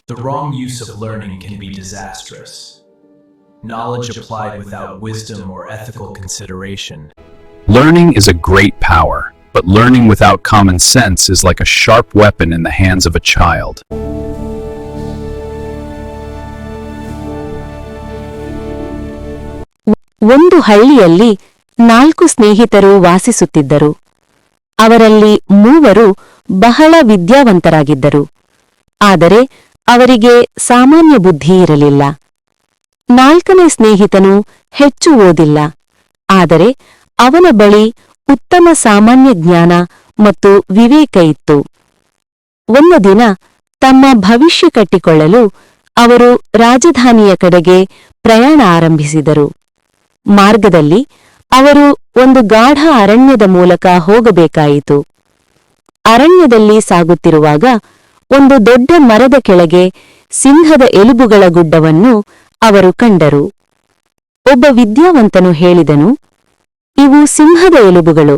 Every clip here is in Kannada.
The wrong use of learning can be disastrous. Knowledge applied without wisdom or ethical consideration. Learning is a great power, but learning without common sense is like a sharp weapon in the hands of a child. ಒಂದು ಹಳ್ಳಿಯಲ್ಲಿ 4 ಸ್ನೇಹಿತರು ವಾಸಿಸುತ್ತಿದ್ದರು. ಅವರಲ್ಲಿ 3 ಬಹಳ ವಿದ್ಯಾವಂತರಾಗಿದ್ದರು. ಆದರೆ ಅವರಿಗೆ ಸಾಮಾನ್ಯ ಬುದ್ಧಿ ಇರಲಿಲ್ಲ. 4ನೇ ಸ್ನೇಹಿತನು ಹೆಚ್ಚು ಓದಿಲ್ಲ. ಆದರೆ ಅವನ ಬಳಿ ಉತ್ತಮ ಸಾಮಾನ್ಯ ಜ್ಞಾನ ಮತ್ತು ವಿವೇಕ ಇತ್ತು. ಒಂದು ದಿನ ತಮ್ಮ ಭವಿಷ್ಯ ಕಟ್ಟಿಕೊಳ್ಳಲು ಅವರು ರಾಜಧಾನಿಯ ಕಡೆಗೆ ಪ್ರಯಾಣ ಆರಂಭಿಸಿದರು. ಮಾರ್ಗದಲ್ಲಿ ಅವರು ಒಂದು ಗಾಢ ಅರಣ್ಯದ ಮೂಲಕ ಹೋಗಬೇಕಾಯಿತು. ಅರಣ್ಯದಲ್ಲಿ ಸಾಗುತ್ತಿರುವಾಗ ಒಂದು ದೊಡ್ಡ ಮರದ ಕೆಳಗೆ ಸಿಂಹದ ಎಲುಬುಗಳ ಗುಡ್ಡವನ್ನು ಅವರು ಕಂಡರು. ಒಬ್ಬ ವಿದ್ಯಾವಂತನು ಹೇಳಿದನು, ಇವು ಸಿಂಹದ ಎಲುಬುಗಳು.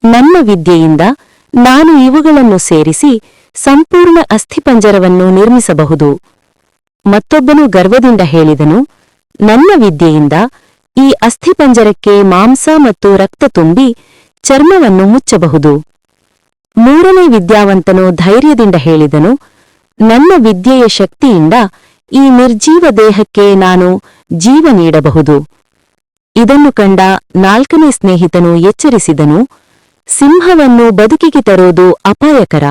ನನ್ನ ವಿದ್ಯೆಯಿಂದ ನಾನು ಇವುಗಳನ್ನು ಸೇರಿಸಿ ಸಂಪೂರ್ಣ ಅಸ್ಥಿಪಂಜರವನ್ನು ನಿರ್ಮಿಸಬಹುದು. ಮತ್ತೊಬ್ಬನು ಗರ್ವದಿಂದ ಹೇಳಿದನು, ನನ್ನ ವಿದ್ಯೆಯಿಂದ ಈ ಅಸ್ಥಿಪಂಜರಕ್ಕೆ ಮಾಂಸ ಮತ್ತು ರಕ್ತ ತುಂಬಿ ಚರ್ಮವನ್ನು ಮುಚ್ಚಬಹುದು. 3ನೇ ವಿದ್ಯಾವಂತನು ಧೈರ್ಯದಿಂದ ಹೇಳಿದನು, ನನ್ನ ವಿದ್ಯೆಯ ಶಕ್ತಿಯಿಂದ ಈ ನಿರ್ಜೀವ ದೇಹಕ್ಕೆ ನಾನು ಜೀವ ನೀಡಬಹುದು. ಇದನ್ನು ಕಂಡ 4ನೇ ಸ್ನೇಹಿತನು ಎಚ್ಚರಿಸಿದನು, ಸಿಂಹವನ್ನು ಬದುಕಿಗೆ ತರುವುದು ಅಪಾಯಕರ.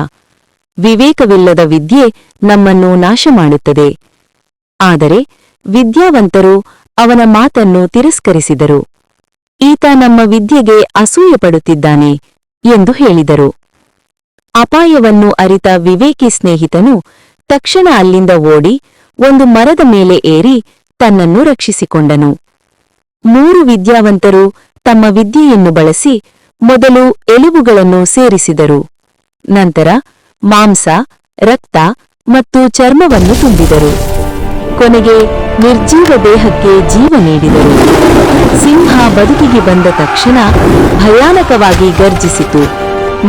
ವಿವೇಕವಿಲ್ಲದ ವಿದ್ಯೆ ನಮ್ಮನ್ನು ನಾಶ ಮಾಡುತ್ತದೆ. ಆದರೆ ವಿದ್ಯಾವಂತರು ಅವನ ಮಾತನ್ನು ತಿರಸ್ಕರಿಸಿದರು. ಈತ ನಮ್ಮ ವಿದ್ಯೆಗೆ ಅಸೂಯೆಪಡುತ್ತಿದ್ದಾನೆ ಎಂದು ಹೇಳಿದರು. ಅಪಾಯವನ್ನು ಅರಿತ ವಿವೇಕಿ ಸ್ನೇಹಿತನು ತಕ್ಷಣ ಅಲ್ಲಿಂದ ಓಡಿ ಒಂದು ಮರದ ಮೇಲೆ ಏರಿ ತನ್ನನ್ನು ರಕ್ಷಿಸಿಕೊಂಡನು. 3 ವಿದ್ಯಾವಂತರು ತಮ್ಮ ವಿದ್ಯೆಯನ್ನು ಬಳಸಿ ಮೊದಲು ಎಲುಬುಗಳನ್ನು ಸೇರಿಸಿದರು. ನಂತರ ಮಾಂಸ, ರಕ್ತ ಮತ್ತು ಚರ್ಮವನ್ನು ತುಂಬಿದರು. ಕೊನೆಗೆ ನಿರ್ಜೀವ ದೇಹಕ್ಕೆ ಜೀವ ನೀಡಿದರು. ಸಿಂಹ ಬದುಕಿಗೆ ಬಂದ ತಕ್ಷಣ ಭಯಾನಕವಾಗಿ ಗರ್ಜಿಸಿತು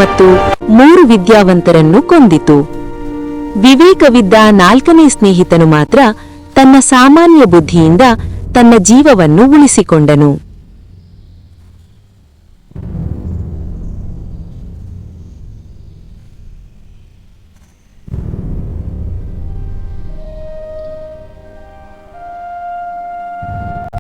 ಮತ್ತು 3 ವಿದ್ಯಾವಂತರನ್ನು ಕೊಂದಿತು. ವಿವೇಕವಿದ್ದ 4ನೇ ಸ್ನೇಹಿತನು ಮಾತ್ರ ತನ್ನ ಸಾಮಾನ್ಯ ಬುದ್ಧಿಯಿಂದ ತನ್ನ ಜೀವವನ್ನು ಉಳಿಸಿಕೊಂಡನು.